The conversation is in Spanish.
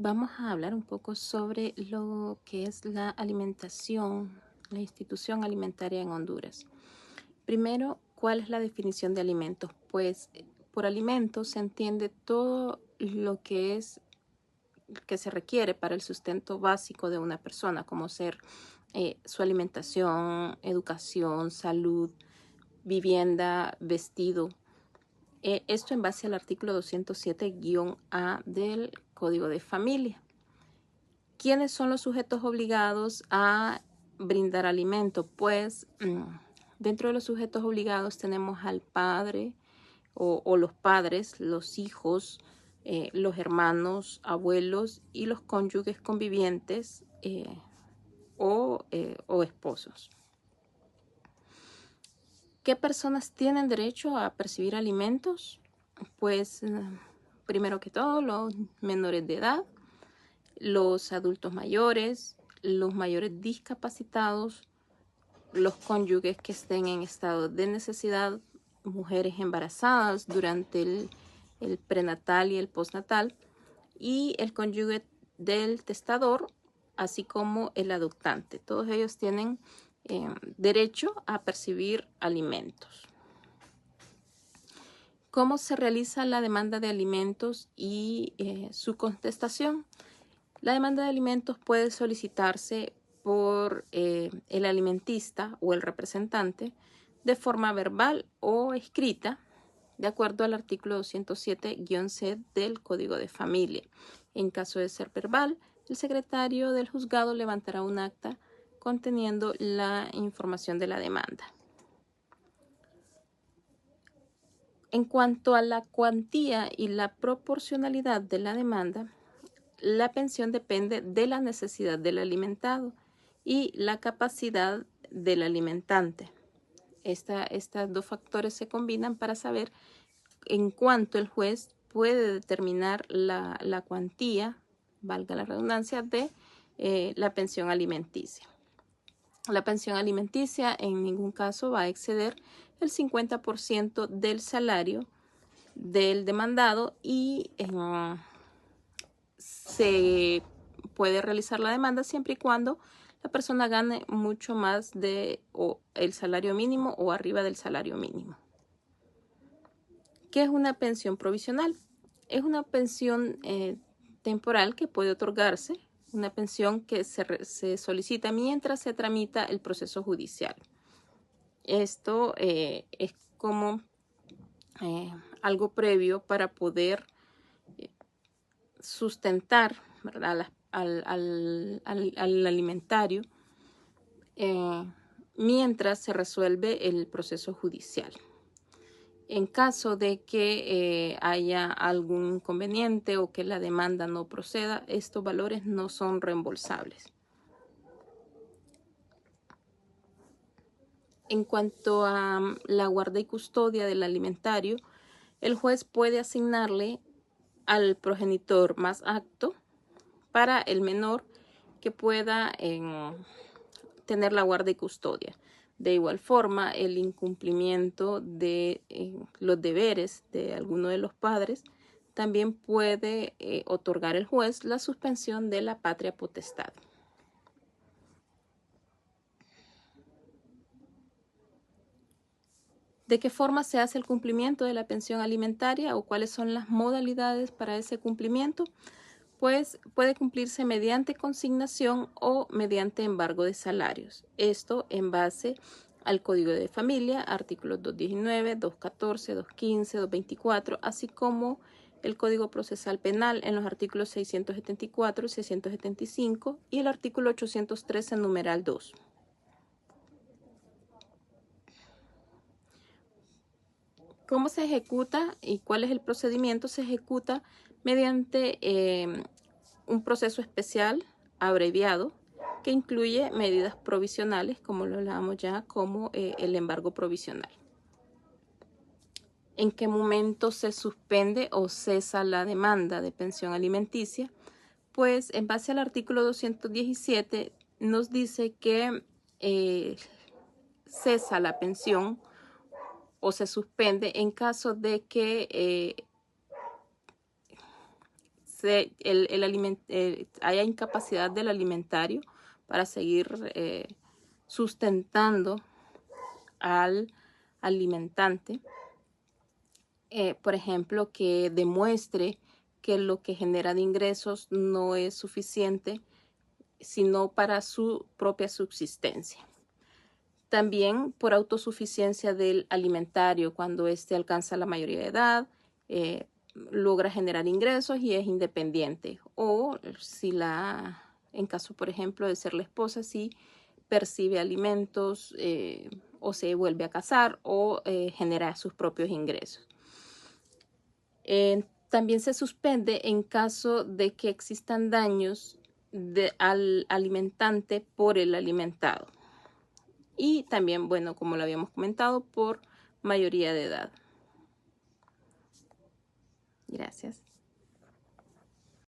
Vamos a hablar un poco sobre lo que es la alimentación, la institución alimentaria en Honduras. Primero, ¿cuál es la definición de alimentos? Pues por alimentos se entiende todo lo que se requiere para el sustento básico de una persona, como ser su alimentación, educación, salud, vivienda, vestido. Esto en base al artículo 207-A del Código de Familia. ¿Quiénes son los sujetos obligados a brindar alimento? Pues dentro de los sujetos obligados tenemos al padre o los padres, los hijos, los hermanos, abuelos y los cónyuges convivientes o esposos. ¿Qué personas tienen derecho a percibir alimentos? Pues primero que todo los menores de edad, los adultos mayores, los mayores discapacitados, los cónyuges que estén en estado de necesidad, mujeres embarazadas durante el prenatal y el postnatal, y el cónyuge del testador, así como el adoptante. Todos ellos tienen derecho a percibir alimentos. ¿Cómo se realiza la demanda de alimentos y su contestación? La demanda de alimentos puede solicitarse por el alimentista o el representante de forma verbal o escrita, de acuerdo al artículo 207-C del Código de Familia. En caso de ser verbal, el secretario del juzgado levantará un acta conteniendo la información de la demanda. En cuanto a la cuantía y la proporcionalidad de la demanda, la pensión depende de la necesidad del alimentado y la capacidad del alimentante. Estos dos factores se combinan para saber en cuánto el juez puede determinar la cuantía, valga la redundancia, de la pensión alimenticia. La pensión alimenticia en ningún caso va a exceder el 50% del salario del demandado y se puede realizar la demanda siempre y cuando la persona gane mucho más de el salario mínimo o arriba del salario mínimo. ¿Qué es una pensión provisional? Es una pensión temporal que puede otorgarse, una pensión que se solicita mientras se tramita el proceso judicial. Esto es como algo previo para poder sustentar, ¿verdad?, al alimentario mientras se resuelve el proceso judicial. En caso de que haya algún inconveniente o que la demanda no proceda, estos valores no son reembolsables. En cuanto a la guarda y custodia del alimentario, el juez puede asignarle al progenitor más apto para el menor que pueda tener la guarda y custodia. De igual forma, el incumplimiento de los deberes de alguno de los padres también puede otorgar el juez la suspensión de la patria potestad. ¿De qué forma se hace el cumplimiento de la pensión alimentaria o cuáles son las modalidades para ese cumplimiento? Pues puede cumplirse mediante consignación o mediante embargo de salarios. Esto en base al Código de Familia, artículos 219, 214, 215, 224, así como el Código Procesal Penal en los artículos 674 y 675 y el artículo 813, numeral 2. ¿Cómo se ejecuta y cuál es el procedimiento? Se ejecuta mediante un proceso especial abreviado que incluye medidas provisionales, como lo hablábamos ya, como el embargo provisional. ¿En qué momento se suspende o cesa la demanda de pensión alimenticia? Pues en base al artículo 217 nos dice que cesa la pensión o se suspende en caso de que haya incapacidad del alimentario para seguir sustentando al alimentante. Por ejemplo, que demuestre que lo que genera de ingresos no es suficiente, sino para su propia subsistencia. También por autosuficiencia del alimentario, cuando éste alcanza la mayoría de edad, logra generar ingresos y es independiente. O si en caso, por ejemplo, de ser la esposa, si percibe alimentos o se vuelve a casar o genera sus propios ingresos. También se suspende en caso de que existan daños al alimentante por el alimentado. Y también, bueno, como lo habíamos comentado, por mayoría de edad. Gracias.